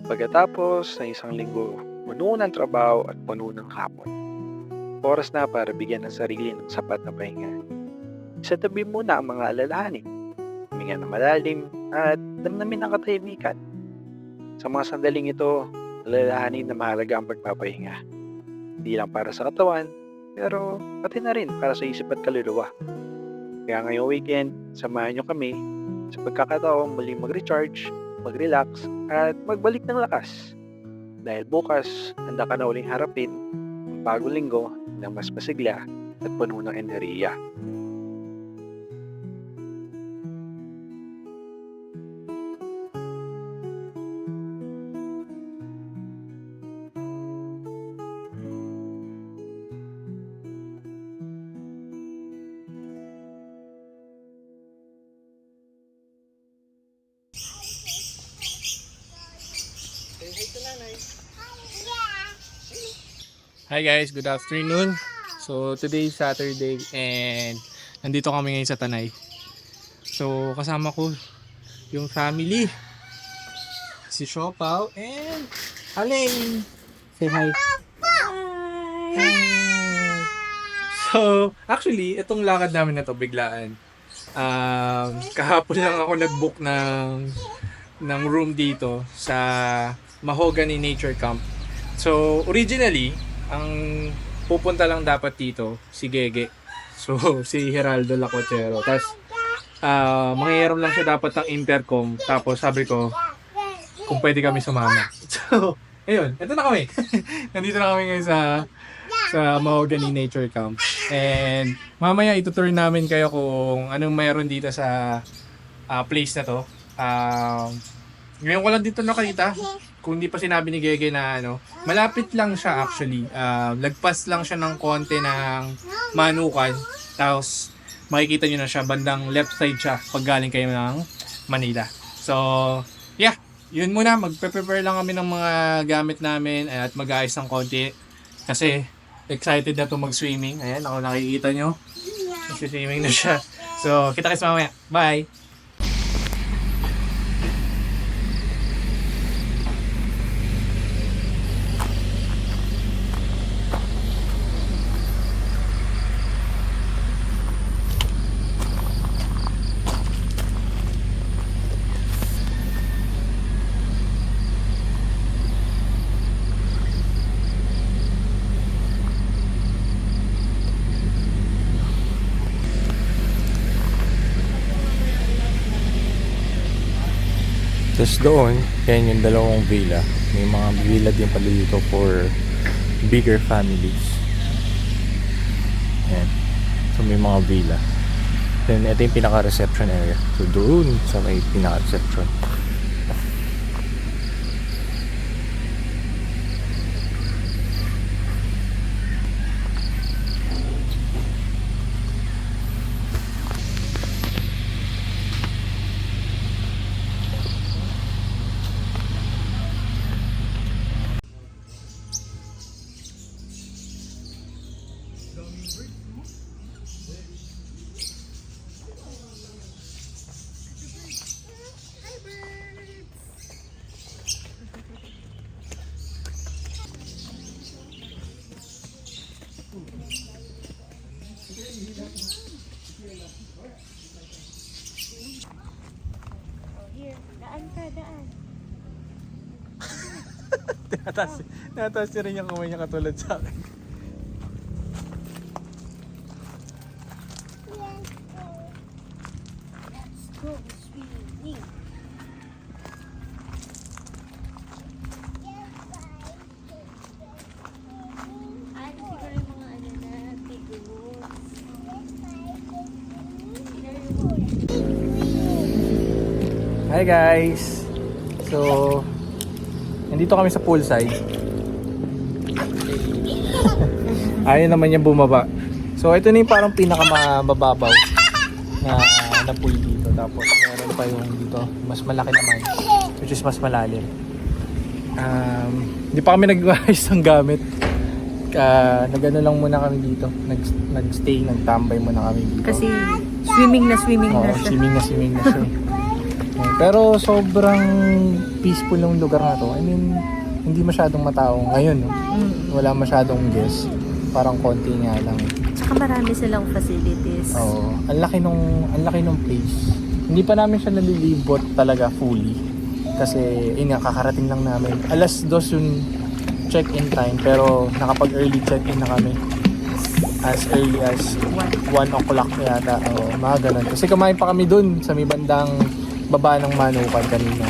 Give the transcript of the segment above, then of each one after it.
Pagkatapos ng isang linggo, puno ng trabaho at puno ng hamon, oras na para bigyan ng sarili ng sapat na pahinga. Isatabi muna ang mga alalahanin, huminga ng malalim at damdamin ang katahimikan. Sa mga sandaling ito, alalahanin na mahalaga ang pagpapahinga. Hindi lang para sa katawan, pero pati na rin para sa isip at kaluluwa. Kaya ngayong weekend, samahan nyo kami sa pagkakataong muling mag-recharge, mag-relax, at magbalik ng lakas. Dahil bukas, handa ka na uling harapin ang bagong linggo ng mas masigla at puno ng enerhiya. Hi guys, good afternoon. So today is Saturday and nandito kami ngayon sa Tanay. So kasama ko yung family. Si Siopaw and Alain. Say hi. Hi. So actually, itong lakad namin na to biglaan. Kahapon lang ako nag-book ng room dito sa Mahogany Nature Camp. So originally, ang pupunta lang dapat dito si Gege. So si Geraldo Lacochero. Tapos mangyayaram lang siya dapat ng intercom. Tapos sabi ko kung pwede kami sumama. So ayun, ito na kami. Nandito na kami ngayon sa Mahogany Nature Camp. And mamaya itutur namin kayo kung anong mayroon dito sa place na to. Ngayon ko lang dito nakita. Kung hindi pa sinabi ni Gege na malapit lang siya actually. Lagpas lang siya ng konti ng Manukan. Tapos makikita nyo na siya, bandang left side siya pag galing kayo ng Manila. So, yeah. Yun muna, magpe-prepare lang kami ng mga gamit namin at mag-aayos ng konti. Kasi excited na to mag-swimming. Ayan, ako nakikita nyo. Mag-swimming na siya. So, kita kayo mamaya. Bye! Tapos doon, yan yung dalawang villa. May mga villa din pala dito for bigger families. Yan. So may mga villa. Then ito yung pinaka-reception area. So doon sa may pinaka-reception. Tinataas niya rin yung kamay niya katulad sa akin. Let's go swimming. Ay, siguro yung mga na tigos. Hi guys! So, nandito kami sa poolside. Ayaw naman niya bumaba. So, ito na yung parang pinakamababaw na pool dito. Tapos, meron pa yung dito. Mas malaki naman. Which is mas malalim. Hindi pa kami nag-ayos ng gamit. Nagano lang muna kami dito. Nagstay, nagtambay muna kami dito. Kasi swimming na Oo, siya. swimming na siya. Pero sobrang peaceful ng lugar na to. I mean, hindi masyadong matao ngayon, no? Wala masyadong guests. Parang konti nga lang. Tsaka marami silang facilities. Oo. Ang laki nung place. Hindi pa namin siya nalilibot talaga fully. Kasi, yun nga, kakarating lang namin. 2:00 yung check-in time. Pero, nakapag-early check-in na kami. As early as 1 o'clock yata. Oo, mga ganun. Kasi kumain pa kami dun sa may bandang baba ng Manukan kanina.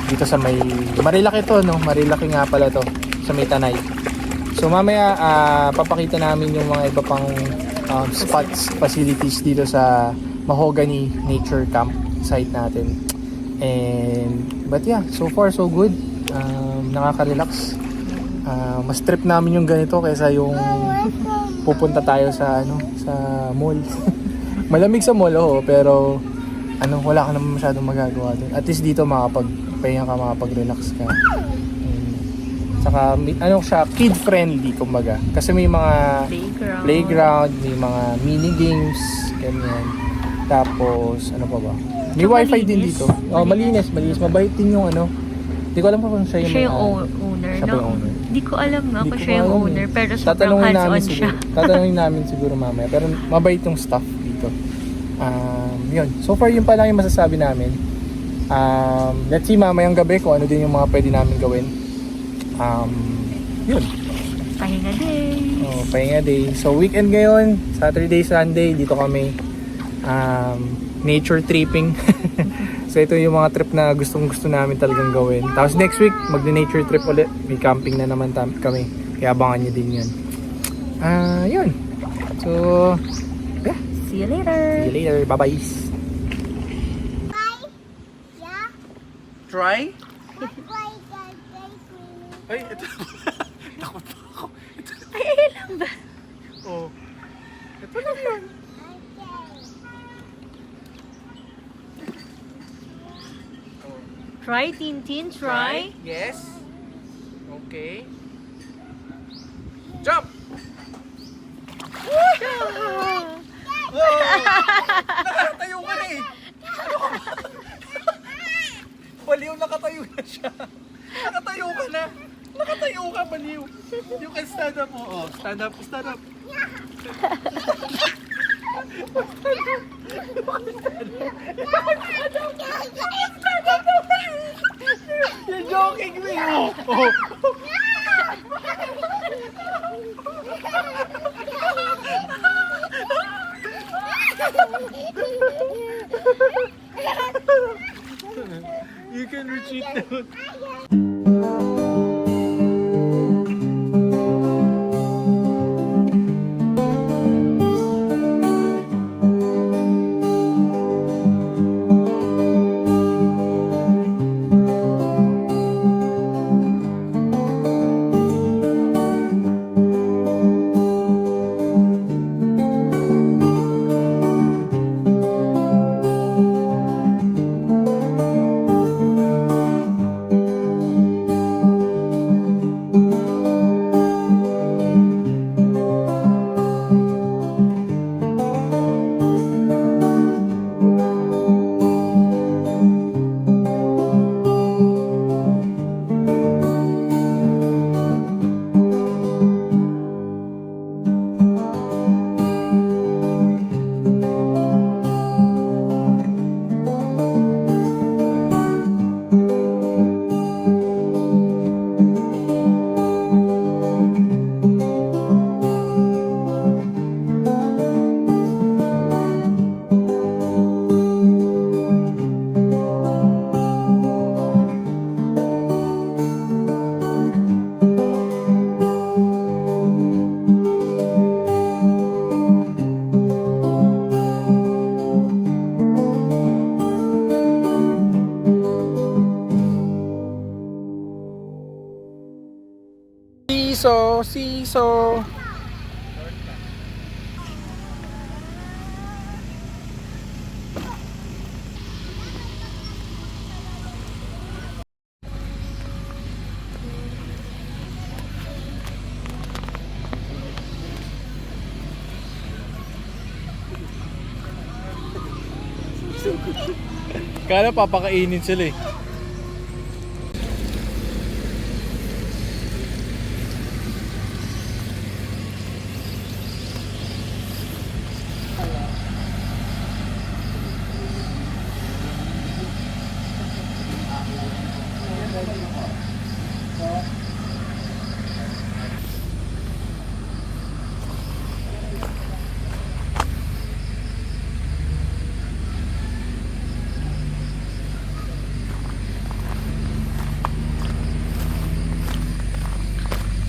Dito sa may... Marilaki to, no? Marilaki nga pala to. Sa may Tanay. So, mamaya, papakita namin yung mga iba pang spots, facilities dito sa Mahogany Nature Camp site natin. But yeah, so far so good. Nakaka-relax. Mas trip namin yung ganito kaysa yung pupunta tayo sa sa mall. Malamig sa mall, pero wala ka naman masyadong magagawa doon. At least dito makapagpahinga ka, makapag-relax ka. Saka siya, kid-friendly kumbaga. Kasi may mga playground, may mga mini games, ganyan. Tapos, ano pa ba? May wifi din dito. Oh, malinis. Mabait din yung Hindi ko alam kung siya yung owner, siya ba yung owner? Hindi ko alam nga Hindi kung ko siya yung alam owner, eh. pero sobrang hands-on siya. Tatanungin namin siguro mamaya. Pero mabait yung staff dito. Yun. So far, yun pa lang yung masasabi namin. Let's see mamayang gabi kung ano din yung mga pwede namin gawin. Yun. Pahinga day. Oh, pahinga day. So weekend ngayon, Saturday, Sunday, dito kami nature tripping. So ito yung mga trip na gustong-gusto namin talagang gawin. Tapos next week, mag-nature trip ulit. May camping na naman kami. Kaya abangan nyo din yun. Yun. So, yeah. See you later. See you later. Bye-bye. Try? Ay, ito. Takot pa ako. Ay, lang ba? Oh. Ito lang yun. Try, Tintin, try. Yes. Okay. Jump! Whoa! Nakatayo ka na eh. Ano ka ba? Baliw, nakatayo na siya. Nakatayo ka na. Nakatayo ka, baliw. You can stand up. Oh, stand up, stand up. You're joking me. Oh. You can retreat down. Siso. Kala papakainin sila eh.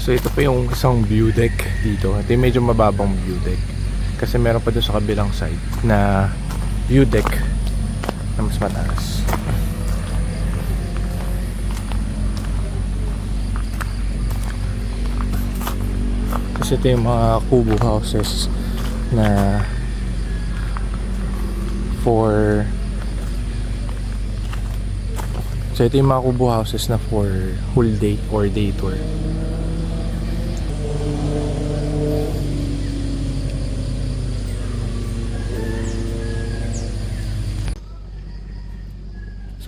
So ito pa yung isang view deck dito. Ito yung medyo mababang view deck. Kasi meron pa doon sa kabilang side na view deck na mas mataas. Kasi ito yung mga kubo houses na for so ito yung mga kubo houses na for whole day or day tour.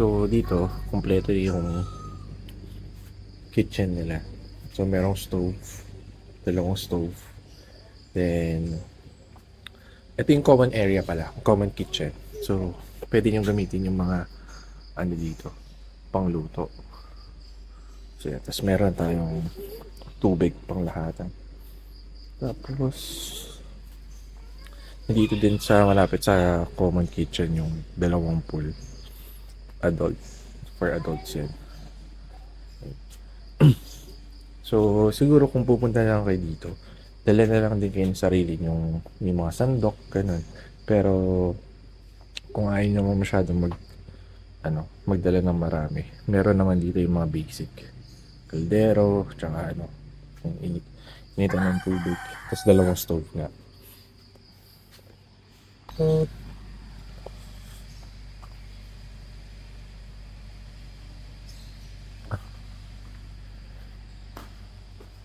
So dito, kumpleto yung kitchen nila. So merong stove, dalawang stove. Then ito yung common area pala, common kitchen. So pwede nyo gamitin yung mga ano dito, pangluto. So yeah, tapos meron tayong tubig pang lahatan. Tapos dito din sa malapit sa common kitchen yung dalawang pool. For adults yan. So siguro kung pupunta lang kayo dito, dala na lang din kayo ng sarili yung mga sandok, ganun. Pero kung ayaw nyo masyadong magdala ng marami, meron naman dito yung mga basic kaldero, tsaka yung initan ng tubig, tapos dalawang stove nga.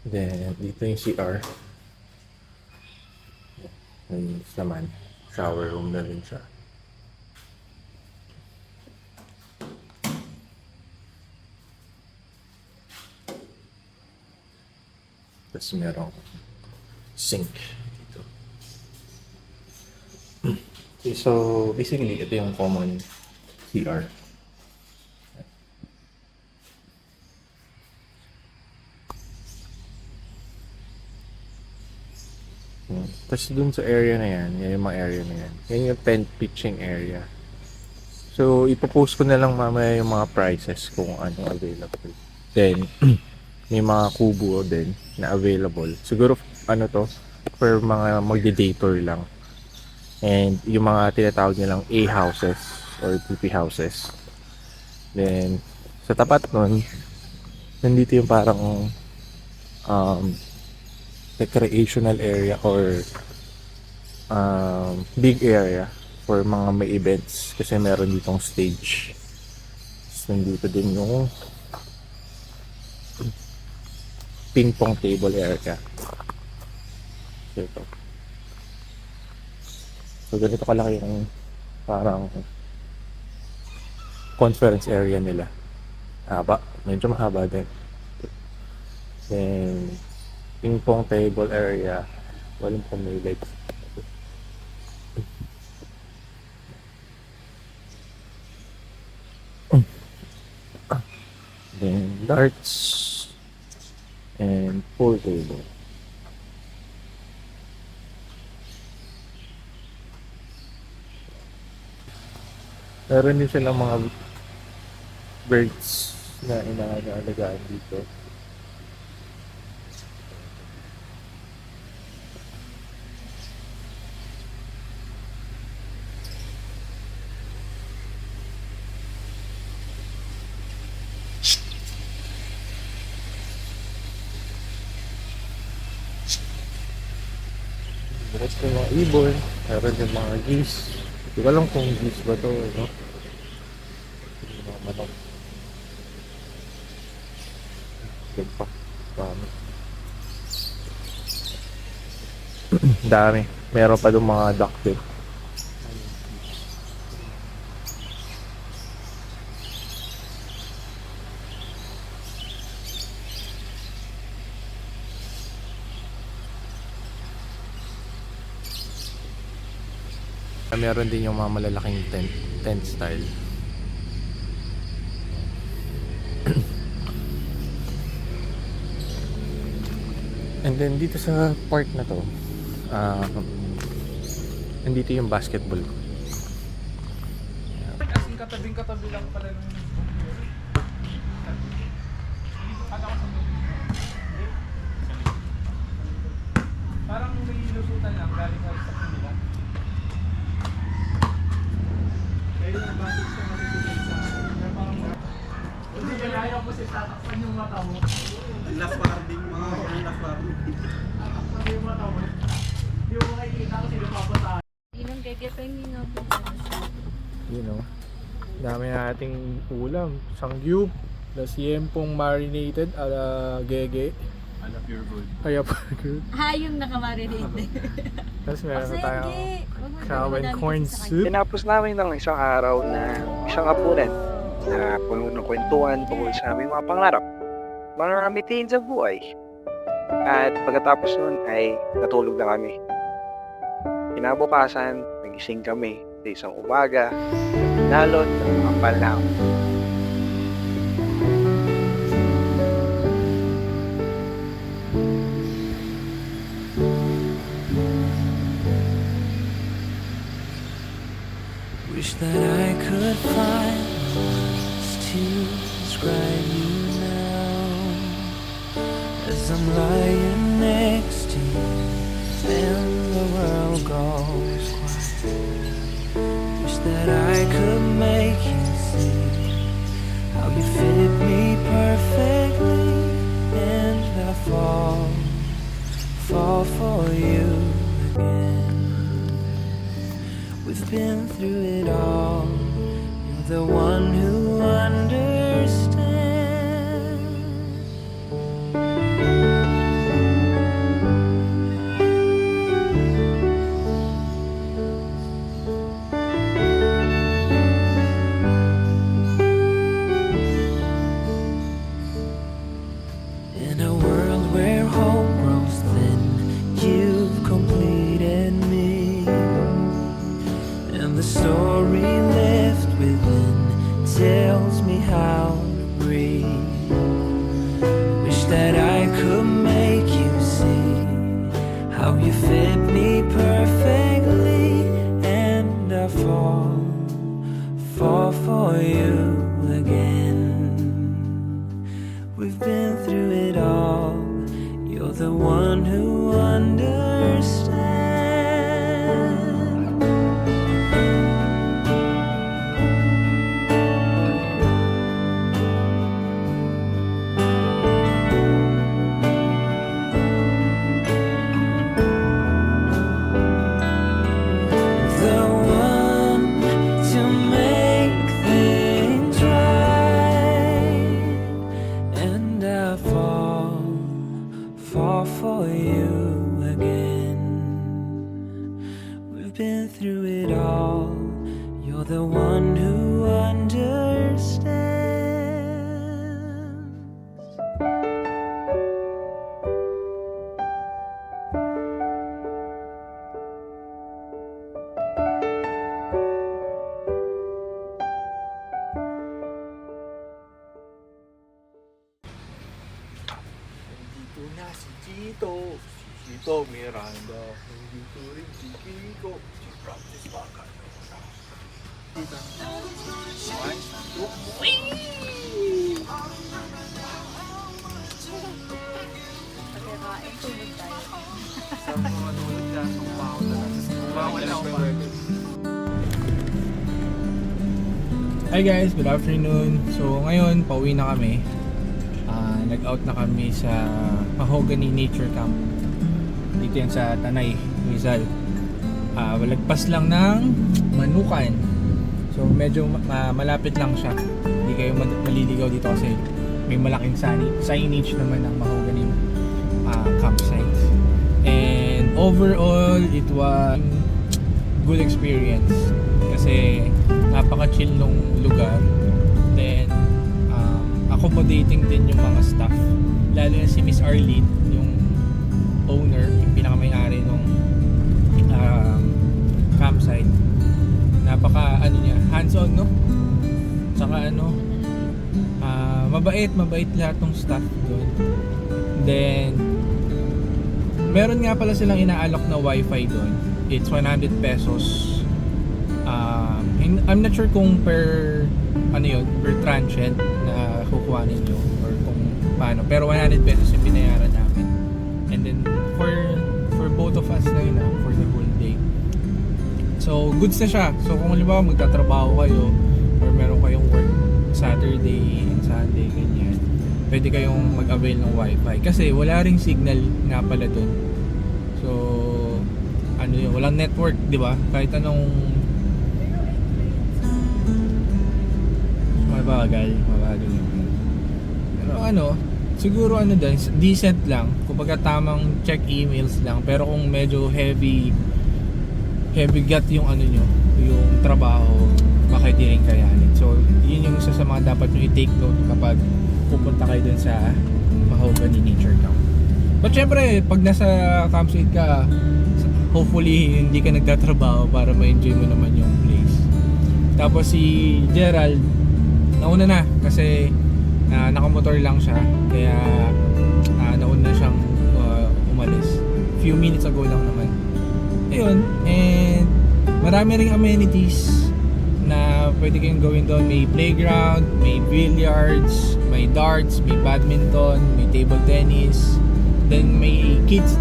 Then, dito yung CR. Yung naman, shower room na rin siya. Tapos merong sink dito. Okay, so, basically, ito yung common CR. Tapos dun sa area na yan yung mga area na yan. Yan yung tent pitching area. So, ipopost ko na lang mamaya yung mga prices kung anong available. Then, may mga kubo din na available. Siguro, for mga magde-day tour lang. And yung mga tinatawag nilang A houses or PP houses. Then, sa tapat nun, nandito yung parang recreational area or big area for mga may events kasi meron ditong stage. So, nandito din yung ping pong table area. So ganito kalaki yung parang conference area nila. Medyo mahaba din. Then ping pong table area, walang pumilit. Then darts and pool table. Meron din silang mga birds na inaalagaan dito. Meron yung mga ibon, meron yung mga geese. Hindi ko alam kung geese ba to, no? Yung mga manok. Yan pa. Dami. Dami. Meron pa doon mga ducktail. Meron din yung mga malalaking tent style. And then dito sa park na to, nandito yung basketball ko. As in, katabing-katabi lang pala nung parang may lusutan lang galing sa kanila. Kaya yung advantage na matutulog sa hindi ka kaya mo si tatakpan yung mata mo. Last warning, mga last warning. Tatakpan yung mata mo. Hindi mo makikita kung sino papasahan. Inang gegepengin nga po. You know, dami nating ulam. Sangyup, lasiempong marinated ala gege. Ala pure gold. Kaya burger. Yung nakamarinate. Tapos meron na tayong Wag mo cow and madami corn kasi sa soup. Tinapos namin ng isang araw na isang apunan na puno ng kwentuhan tungkol sa aming mga pangarap, mga mitin sa buhay. At pagkatapos nun ay natulog na kami. Kinabukasan, nagising kami sa isang umaga, nalot ng mga palaw. Wish that I could find words to describe you now. As I'm lying next to you, and the world goes quiet. Wish that I could make you see how you fit me perfectly, and I fall for you again. We've been through it all. You're the one who understands. In a world where hope grows thin, you've completed me. And the story left within tells me how to breathe. Wish that I could make you see how you fit me perfectly, and I fall for you again. We've been through it all. You're the one who understands. Fall for you again. We've been through it all. You're the one who understands. Nandito na si Chito Miranda. Nandito rin si Kiko, si Francis Bacano. Pagkakain, tulog tayo. Sa mga tulog dyan, tumawa na lang. Tumawa na ako pa. Hi guys, good afternoon. So ngayon, pauwi na kami. Nag-out na kami sa Mahogany Nature Camp. Dito yan sa Tanay, Rizal. Walagpas lang ng Manukan. So medyo malapit lang siya. Hindi kayo maliligaw dito kasi may malaking signage naman ng Mahogany campsite. And overall, it was good experience kasi napaka-chill nung lugar. Then accommodating din yung mga staff, lalo na si Miss Arlene, yung owner, yung pinakamayari nung campsite. napaka ano niya, hands-on, no? Tsaka mabait lahat ng staff doon. Then meron nga pala silang inaalok na wifi doon. It's 100 pesos. I'm not sure kung per transient na kukuha ninyo or kung paano, pero 100 pesos yung binayaran namin. And then for both of us na yun, for the whole day. So goods na siya. So kung halimbawa magtatrabaho kayo or meron kayong work Saturday and Sunday, ganyan, pwede kayong mag-avail ng wifi kasi wala ring signal nga pala dun. So walang network, di ba? Kahit anong mabagal yun. Pero siguro din, decent lang, kumbaga tamang check emails lang, pero kung medyo heavy gut yung yung trabaho, baka di rin kayanin. So yun yung isa sa mga dapat nyo i-take note kapag pupunta kayo dun sa Mahogany Nature Camp. But syempre, pag nasa campsite ka, hopefully hindi ka nagtatrabaho para ma-enjoy mo naman yung place. Tapos si Gerald nauna na kasi nakamotor lang siya, kaya nauna siyang umalis. Few minutes ago lang naman. Ayun, and marami ring amenities na pwede kayong gawin doon. May playground, may billiards, may darts, may badminton, may table tennis. Then may kids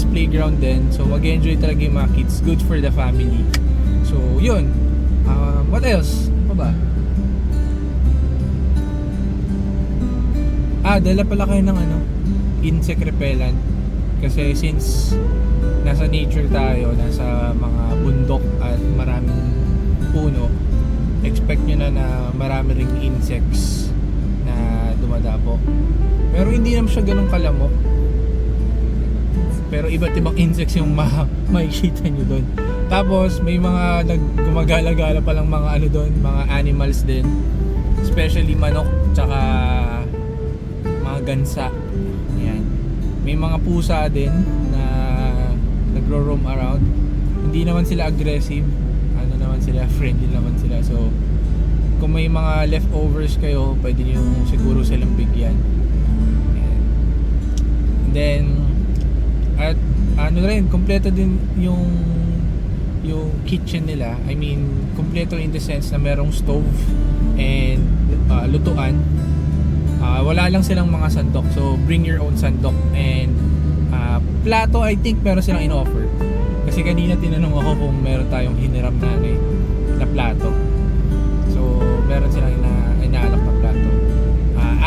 playground din. So mag-enjoy talaga yung mga kids. Good for the family. So yun. What else? Ano ba? Dala pala kayo ng insect repellent. Kasi since nasa nature tayo, nasa mga bundok at maraming puno, expect nyo na marami ring insects na dumadapo. Pero hindi naman siya ganun kalamok. Pero iba't ibang insects yung makikita nyo doon. Tapos may mga gumagala-gala palang mga doon, mga animals din, especially manok tsaka mga gansa. Yan. May mga pusa din na nagro-roam around. Hindi naman sila aggressive, naman sila, friendly naman sila. So kung may mga leftovers kayo, pwede nyo siguro silang bigyan. Yan. And then at rin, kompleto din yung kitchen nila. I mean, kompleto in the sense na merong stove and lutuan. Wala lang silang mga sandok, so bring your own sandok. And plato, I think meron silang in-offer. Kasi kanina tinanong ako kung meron tayong hiniram na plato. So meron silang inaalok na plato.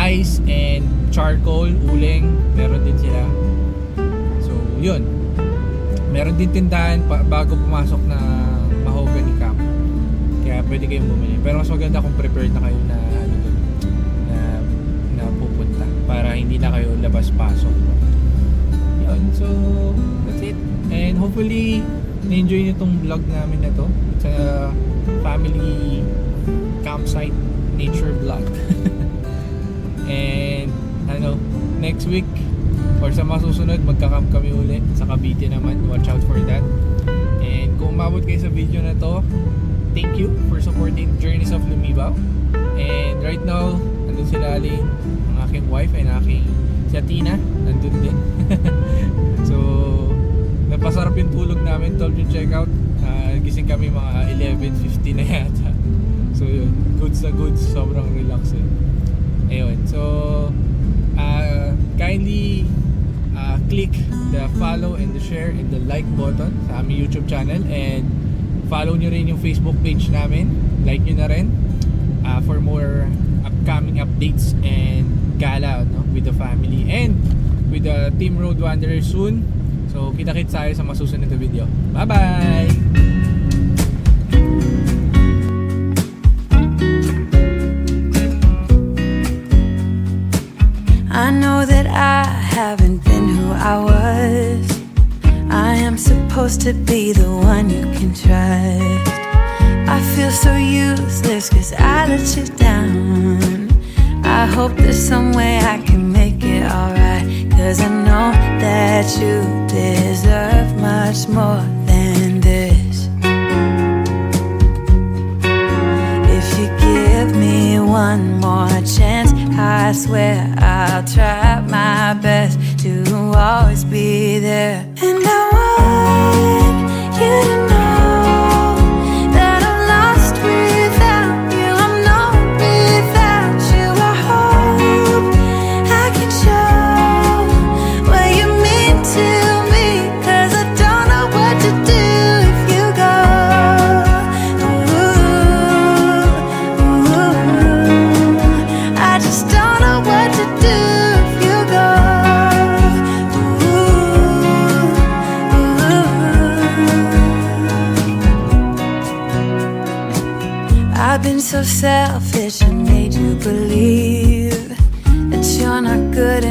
Ice and charcoal, uling, meron din sila. Yun, meron din tindahan bago pumasok na Mahogany Camp, kaya pwede kayong bumili. Pero mas maganda kung prepared na kayo na pupunta, para hindi na kayo labas-pasok. Yun, so that's it. And hopefully na-enjoy nyo tong vlog namin na to. It's a family campsite nature vlog. And next week or sa masusunod, magka-camp kami ulit sa Cavite naman. Watch out for that. And kung umabot kayo sa video na to, thank you for supporting Journeys of Lumibaw. And right now, nandun sila Aline, ang aking wife, and si Atina, nandun din. So napasarap yung tulog namin. Told you check out, gising kami mga 11:50 na yata. So yun, goods na goods, sobrang relaxing. Ayun, so kindly click the follow and the share and the like button sa aming YouTube channel, and follow nyo rin yung Facebook page namin, like nyo na rin for more upcoming updates and gala with the family and with the Team Road Wanderers soon. So kita-kits tayo sa masusunod na video. Bye bye. I know that I haven't been who I was. I am supposed to be the one you can trust. I feel so useless 'cause I let you down. I hope there's some way I can make it alright, 'cause I know that you deserve much more than this. I'll try my best to always be there. And I want you to know that I'm lost without you. I'm not without you. I hope I can show what you mean to me, 'cause I don't know what to do if you go. I just don't know what to do if you go. I've been so selfish and made you believe that you're not good